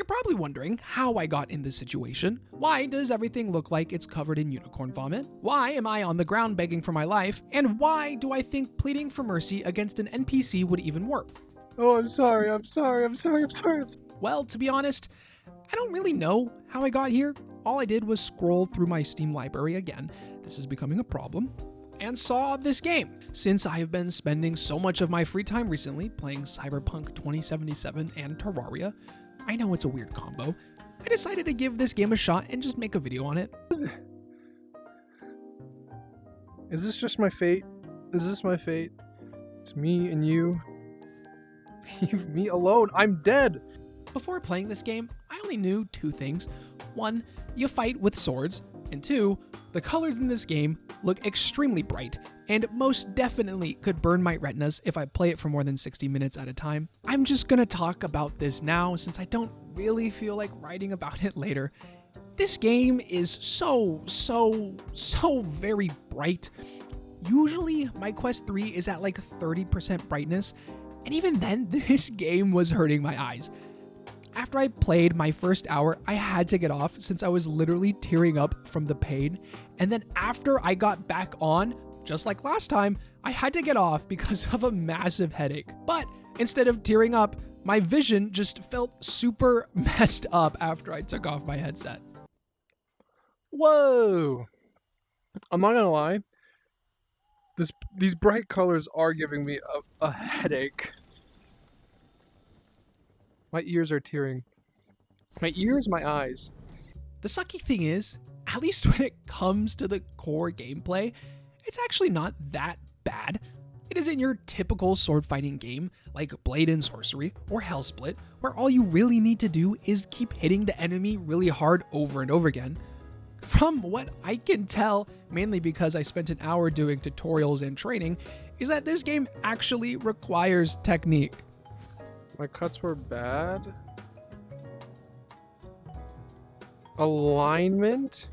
You're probably wondering how I got in this situation. Why does everything look like it's covered in unicorn vomit? Why am I on the ground begging for my life? And why do I think pleading for mercy against an NPC would even work? Oh, I'm sorry. Well, to be honest, I don't really know how I got here. All I did was scroll through my Steam library again. This is becoming a problem. And saw this game. Since I have been spending so much of my free time recently playing Cyberpunk 2077 and Terraria, I know it's a weird combo. I decided to give this game a shot and just make a video on it. Is this just my fate? Is this my fate? It's me and you. Leave me alone. I'm dead. Before playing this game, I only knew two things. One, you fight with swords, and two, the colors in this game look extremely bright, and most definitely could burn my retinas if I play it for more than 60 minutes at a time. I'm just gonna talk about this now since I don't really feel like writing about it later. This game is so very bright. Usually my Quest 3 is at like 30% brightness, and even then this game was hurting my eyes. After I played my first hour, I had to get off since I was literally tearing up from the pain. And then after I got back on, just like last time, I had to get off because of a massive headache. But instead of tearing up, my vision just felt super messed up after I took off my headset. Whoa. I'm not gonna lie. These bright colors are giving me a headache. My ears are tearing. My ears, my eyes. The sucky thing is, at least when it comes to the core gameplay, it's actually not that bad. It isn't your typical sword fighting game like Blade and Sorcery or Hellsplit, where all you really need to do is keep hitting the enemy really hard over and over again. From what I can tell, mainly because I spent an hour doing tutorials and training, is that this game actually requires technique. My cuts were bad. Alignment?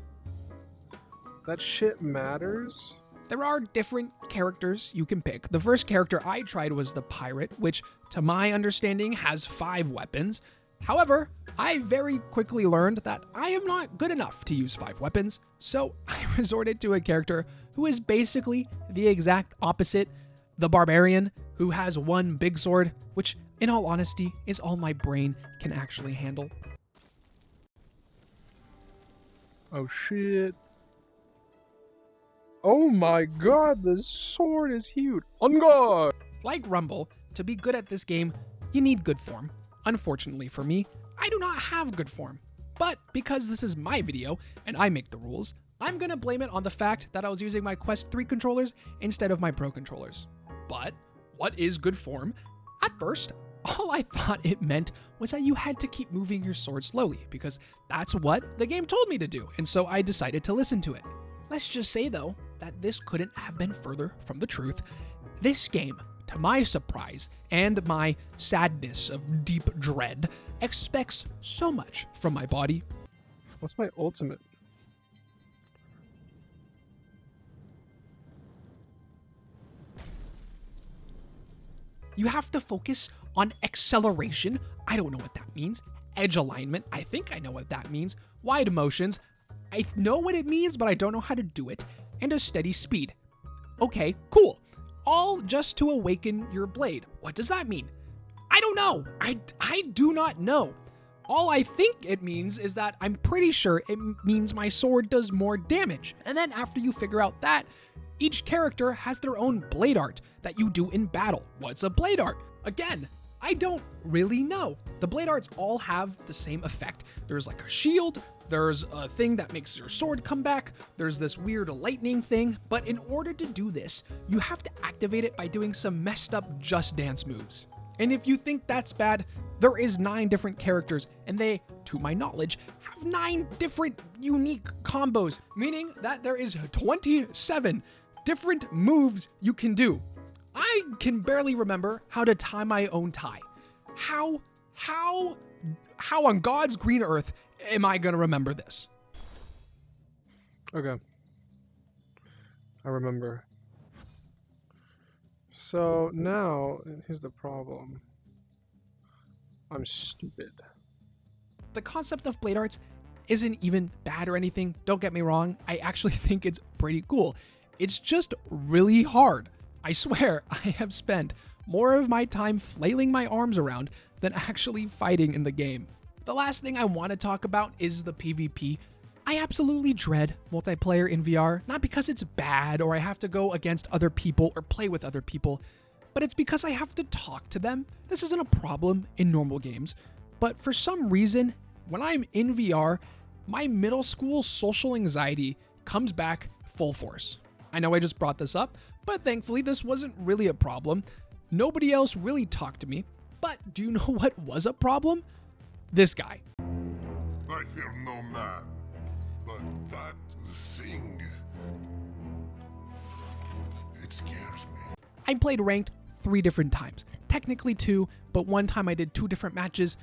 That shit matters? There are different characters you can pick. The first character I tried was the Pirate, which, to my understanding, has 5 weapons. However, I very quickly learned that I am not good enough to use 5 weapons, so I resorted to a character who is basically the exact opposite, the Barbarian, who has 1 big sword, which, in all honesty, is all my brain can actually handle. Oh shit. Oh my god, the sword is huge. On guard! Like Rumble, to be good at this game, you need good form. Unfortunately for me, I do not have good form. But because this is my video and I make the rules, I'm gonna blame it on the fact that I was using my Quest 3 controllers instead of my Pro controllers. But what is good form? At first, all I thought it meant was that you had to keep moving your sword slowly because that's what the game told me to do, and so I decided to listen to it. Let's just say though that this couldn't have been further from the truth. This game, to my surprise and my sadness of deep dread, expects so much from my body. What's my ultimate? You have to focus on acceleration. I don't know what that means. Edge alignment. I think I know what that means. Wide motions. I know what it means, but I don't know how to do it. And a steady speed. Okay, cool. All just to awaken your blade. What does that mean? I don't know. I do not know. All I think it means is that I'm pretty sure it means my sword does more damage. And then after you figure out that, each character has their own blade art that you do in battle. What's a blade art? Again, I don't really know. The blade arts all have the same effect. There's like a shield, there's a thing that makes your sword come back, there's this weird lightning thing, but in order to do this, you have to activate it by doing some messed up Just Dance moves. And if you think that's bad, there is 9 different characters, and they, to my knowledge, have 9 different unique combos, meaning that there is 27 different moves you can do. I can barely remember how to tie my own tie. How on God's green earth am I gonna remember this? Okay. I remember. So now, here's the problem. I'm stupid. The concept of blade arts isn't even bad or anything. Don't get me wrong. I actually think it's pretty cool. It's just really hard. I swear, I have spent more of my time flailing my arms around than actually fighting in the game. The last thing I want to talk about is the PvP. I absolutely dread multiplayer in VR, not because it's bad or I have to go against other people or play with other people, but it's because I have to talk to them. This isn't a problem in normal games, but for some reason, when I'm in VR, my middle school social anxiety comes back full force. I know I just brought this up, but thankfully this wasn't really a problem. Nobody else really talked to me, but do you know what was a problem? This guy. I fear no man, but that thing, it scares me. I played ranked 3 different times. Technically 2, but one time I did 2 different matches.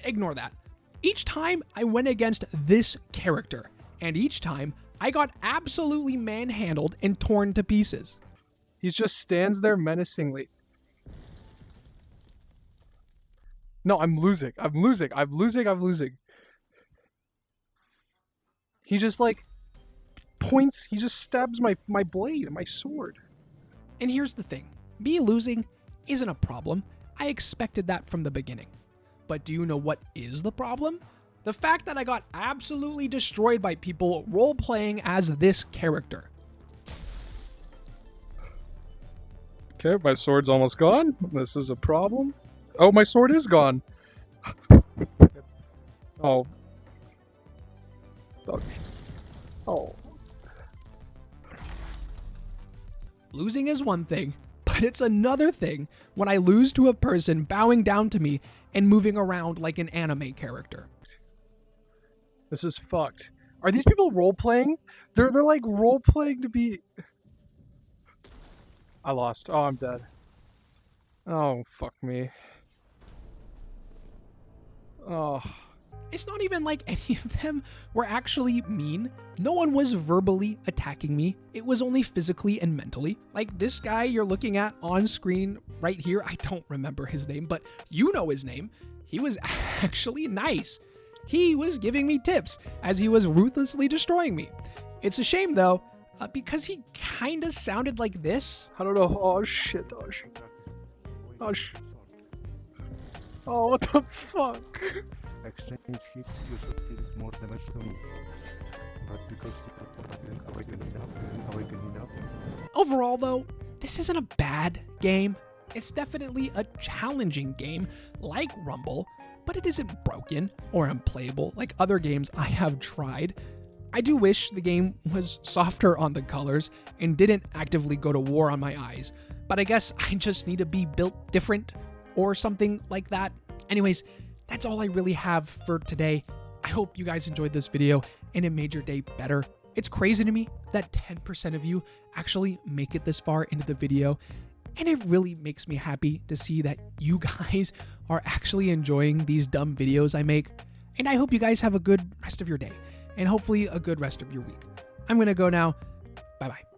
Ignore that. Each time I went against this character, and each time I got absolutely manhandled and torn to pieces. He just stands there menacingly. No, I'm losing. He just like points, he just stabs my blade, my sword. And here's the thing. Me losing isn't a problem. I expected that from the beginning. But do you know what is the problem? The fact that I got absolutely destroyed by people role-playing as this character. Okay, my sword's almost gone. This is a problem. Oh, my sword is gone. Oh. Oh. Losing is one thing, but it's another thing when I lose to a person bowing down to me and moving around like an anime character. This is fucked. Are these people role-playing? They're like role-playing to be... I lost. Oh, I'm dead. Oh, fuck me. Oh. It's not even like any of them were actually mean. No one was verbally attacking me. It was only physically and mentally. Like this guy you're looking at on screen right here. I don't remember his name, but you know his name. He was actually nice. He was giving me tips as he was ruthlessly destroying me. It's a shame though, because he kind of sounded like this. I don't know. Oh, shit. Oh, shit. Oh, shit. Oh, what the fuck? Exchange hits usually deal more damage to me, but because I didn't awaken enough. Overall though, this isn't a bad game. It's definitely a challenging game like Rumble, but it isn't broken or unplayable like other games I have tried. I do wish the game was softer on the colors and didn't actively go to war on my eyes, but I guess I just need to be built different or something like that. Anyways, that's all I really have for today. I hope you guys enjoyed this video and it made your day better. It's crazy to me that 10% of you actually make it this far into the video, and it really makes me happy to see that you guys are actually enjoying these dumb videos I make. And I hope you guys have a good rest of your day and hopefully a good rest of your week. I'm gonna go now. Bye-bye.